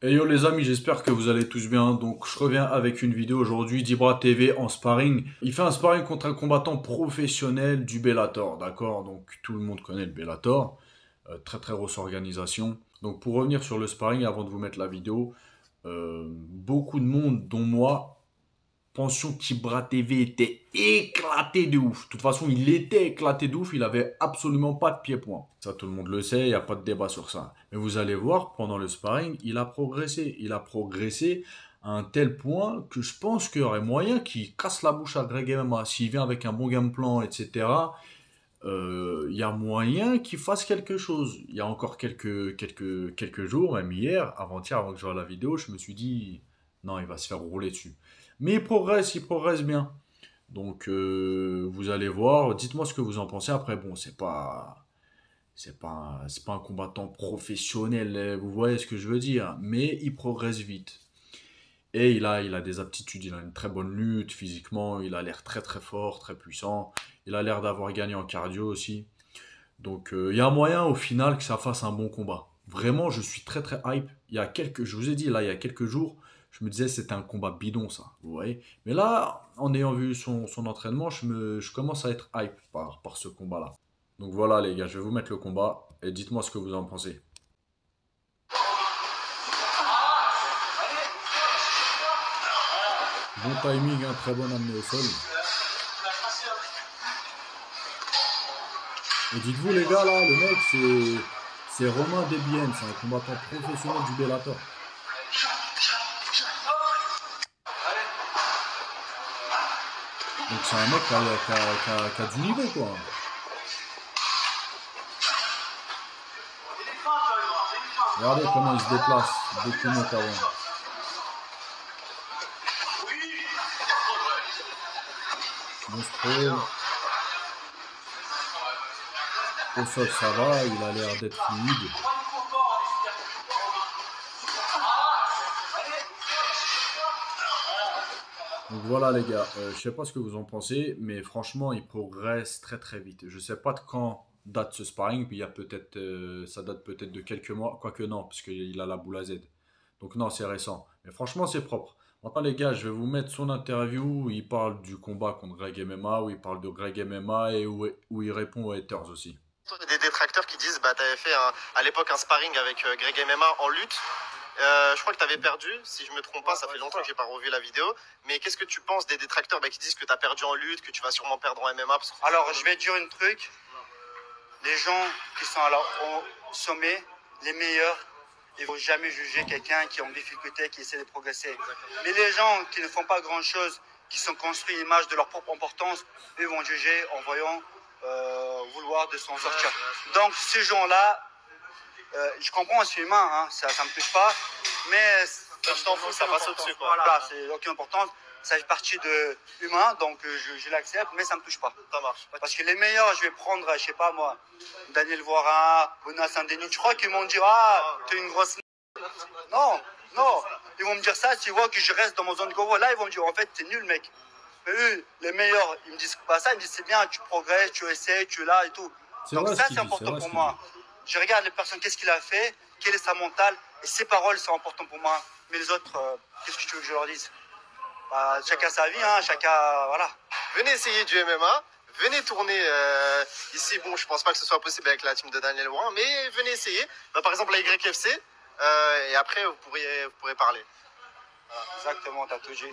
Et yo les amis, j'espère que vous allez tous bien. Donc je reviens avec une vidéo aujourd'hui d'Ibra TV en sparring. Il fait un sparring contre un combattant professionnel du Bellator, d'accord? Donc tout le monde connaît le Bellator. Très très grosse organisation. Donc pour revenir sur le sparring, avant de vous mettre la vidéo, beaucoup de monde, dont moi, pension qu'Ibra TV était éclaté de ouf. De toute façon, il était éclaté de ouf. Il avait absolument pas de pied-point. Ça, tout le monde le sait. Il n'y a pas de débat sur ça. Mais vous allez voir, pendant le sparring, il a progressé. Il a progressé à un tel point que je pense qu'il y aurait moyen qu'il casse la bouche à Greg MMA. S'il vient avec un bon game plan, etc., il y a moyen qu'il fasse quelque chose. Il y a encore quelques jours, même hier, avant-hier, avant que je voie la vidéo, je me suis dit, non, il va se faire rouler dessus. Mais il progresse bien. Donc, vous allez voir, dites-moi ce que vous en pensez. Après, bon, c'est pas un combattant professionnel, vous voyez ce que je veux dire. Mais il progresse vite. Et il a des aptitudes, il a une très bonne lutte physiquement, il a l'air très très fort, très puissant. Il a l'air d'avoir gagné en cardio aussi. Donc il y a moyen au final que ça fasse un bon combat. Vraiment, je suis très très hype. Je vous ai dit là, il y a quelques jours, je me disais c'était un combat bidon ça, vous voyez. Mais là, en ayant vu son entraînement, je commence à être hype par ce combat-là. Donc voilà les gars, je vais vous mettre le combat et dites-moi ce que vous en pensez. Bon timing, hein, très bon amené au sol. Et dites-vous les gars là, le mec c'est Romain Desbiens, c'est un combattant professionnel du Bellator. Donc c'est un mec qui a du niveau quoi. Regardez comment il se déplace, beaucoup mieux qu'avant. Bon sprawl. Au sol ça va, il a l'air d'être fluide. Donc voilà les gars, je sais pas ce que vous en pensez, mais franchement il progresse très très vite. Je sais pas de quand date ce sparring, puis il y a peut-être, ça date peut-être de quelques mois, quoique non, parce qu'il a la boule à Z. Donc non, c'est récent. Mais franchement c'est propre. Maintenant les gars, je vais vous mettre son interview où il parle du combat contre Greg MMA, où il parle de Greg MMA et où il répond aux haters aussi. Des détracteurs qui disent bah t'avais fait à l'époque un sparring avec Greg MMA en lutte. Je crois que tu avais perdu, si je me trompe pas, ça fait longtemps que j'ai pas revu la vidéo. Mais qu'est-ce que tu penses des détracteurs qui disent que tu as perdu en lutte, que tu vas sûrement perdre en MMA Alors, je vais te dire un truc. Les gens qui sont au sommet, les meilleurs, ils vont jamais juger quelqu'un qui est en difficulté, qui essaie de progresser. Mais les gens qui ne font pas grand-chose, qui sont construits une image de leur propre importance, eux vont juger en voyant vouloir de s'en sortir. Donc, ces gens-là, je comprends, c'est humain, hein, ça me touche pas, mais je t'en fous, ça passe au-dessus. Voilà, c'est aucune importance. Ça fait partie de l'humain, donc je l'accepte, mais ça me touche pas. Ça marche. Parce que les meilleurs, je vais prendre, je sais pas moi, Daniel Voirin, Benoît Saint-Denis. Je crois qu'ils m'ont dit, ah, t'es une grosse. Non, non. Ils vont me dire ça, tu vois que je reste dans mon zone de confort. Là, ils vont me dire, en fait, t'es nul, mec. Mais eux, les meilleurs, ils me disent pas ça, ils me disent, c'est bien, tu progresses, tu essaies, tu es là et tout. Donc ça, c'est important pour moi. Je regarde les personnes, qu'est-ce qu'il a fait, quelle est sa mentale, et ses paroles sont importantes pour moi. Mais les autres, qu'est-ce que tu veux que je leur dise? Bah, chacun sa vie, hein, chacun, voilà. Venez essayer du MMA, venez tourner ici. Bon, je pense pas que ce soit possible avec la team de Daniel Warren, mais venez essayer. Bah, par exemple, la YFC, et après, vous pourrez parler. Voilà. Exactement, t'as tout dit.